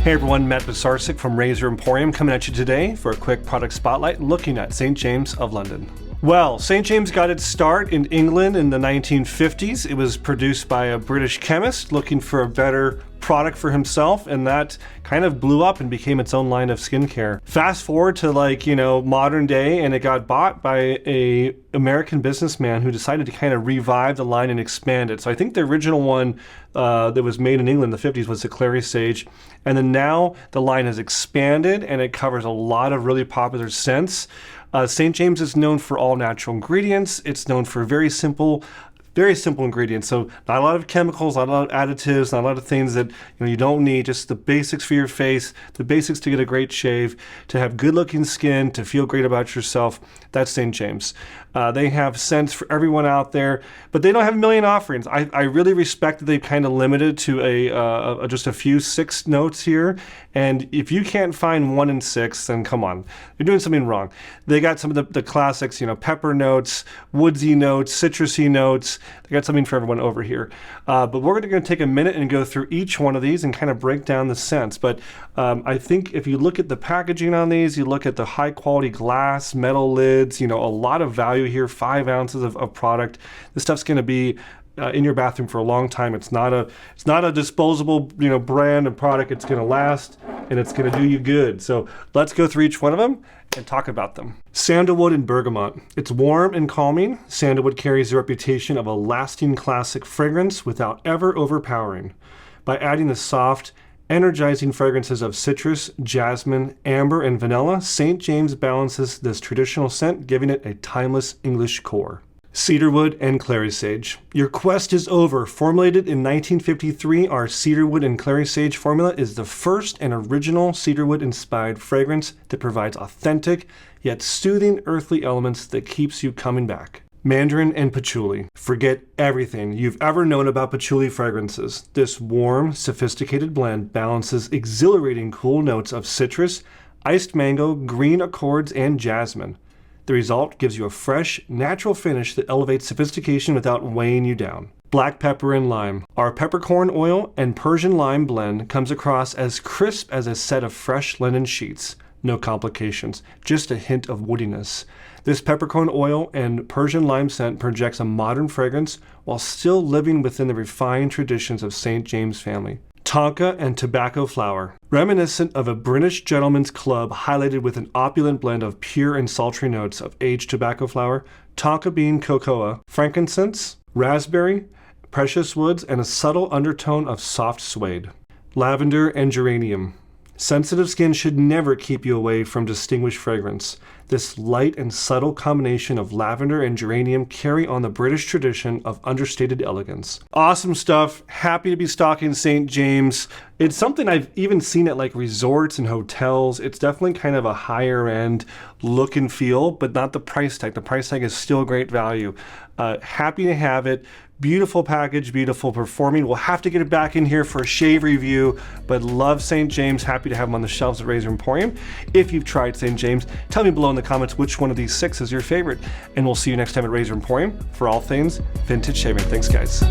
Hey everyone, Matt Basarsik from Razor Emporium coming at you today for a quick product spotlight looking at St. James of London. Well, St. James got its start in England in the 1950s. It was produced by a British chemist looking for a better product for himself, and that kind of blew up and became its own line of skincare. Fast forward to modern day, and it got bought by a American businessman who decided to kind of revive the line and expand it. So I think the original one that was made in England in the 50s was the Clary Sage, and then now the line has expanded and it covers a lot of really popular scents. St. James is known for all natural ingredients. It's known for very simple ingredients. So not a lot of chemicals, not a lot of additives, not a lot of things that you don't need. Just the basics for your face, the basics to get a great shave, to have good looking skin, to feel great about yourself. That's St. James. They have scents for everyone out there, but they don't have a million offerings. I really respect that they've kind of limited to just a few 6 notes here. And if you can't find 1 in 6, then come on, you're doing something wrong. They got some of the classics, pepper notes, woodsy notes, citrusy notes. They got something for everyone over here. But we're going to take a minute and go through each one of these and kind of break down the scents. But I think if you look at the packaging on these, you look at the high quality glass, metal lids, a lot of value here, 5 ounces of product. This stuff's going to be in your bathroom for a long time. It's not a disposable brand of product. It's going to last and it's going to do you good. So let's go through each one of them and talk about them. Sandalwood and bergamot. It's warm and calming. Sandalwood carries the reputation of a lasting classic fragrance without ever overpowering. By adding the soft, energizing fragrances of citrus, jasmine, amber, and vanilla, St. James balances this traditional scent, giving it a timeless English core. Cedarwood and Clary Sage. Your quest is over. Formulated in 1953, our Cedarwood and Clary Sage formula is the first and original cedarwood-inspired fragrance that provides authentic yet soothing earthly elements that keeps you coming back. Mandarin and patchouli. Forget everything you've ever known about patchouli fragrances. This warm, sophisticated blend balances exhilarating cool notes of citrus, iced mango, green accords, and jasmine. The result gives you a fresh, natural finish that elevates sophistication without weighing you down. Black pepper and lime. Our peppercorn oil and Persian lime blend comes across as crisp as a set of fresh linen sheets. No complications, just a hint of woodiness. This peppercorn oil and Persian lime scent projects a modern fragrance while still living within the refined traditions of St. James family. Tonka and tobacco flower. Reminiscent of a British gentleman's club highlighted with an opulent blend of pure and sultry notes of aged tobacco flower, tonka bean cocoa, frankincense, raspberry, precious woods, and a subtle undertone of soft suede. Lavender and geranium. Sensitive skin should never keep you away from distinguished fragrance. This light and subtle combination of lavender and geranium carry on the British tradition of understated elegance. Awesome stuff. Happy to be stocking St. James. It's something I've even seen at resorts and hotels. It's definitely kind of a higher end look and feel, but not the price tag. The price tag is still great value. Happy to have it. Beautiful package, beautiful performing. We'll have to get it back in here for a shave review, but love St. James. Happy to have them on the shelves at Razor Emporium. If you've tried St. James, tell me below in the comments which one of these 6 is your favorite, and we'll see you next time at Razor Emporium for all things vintage shaving. Thanks, guys.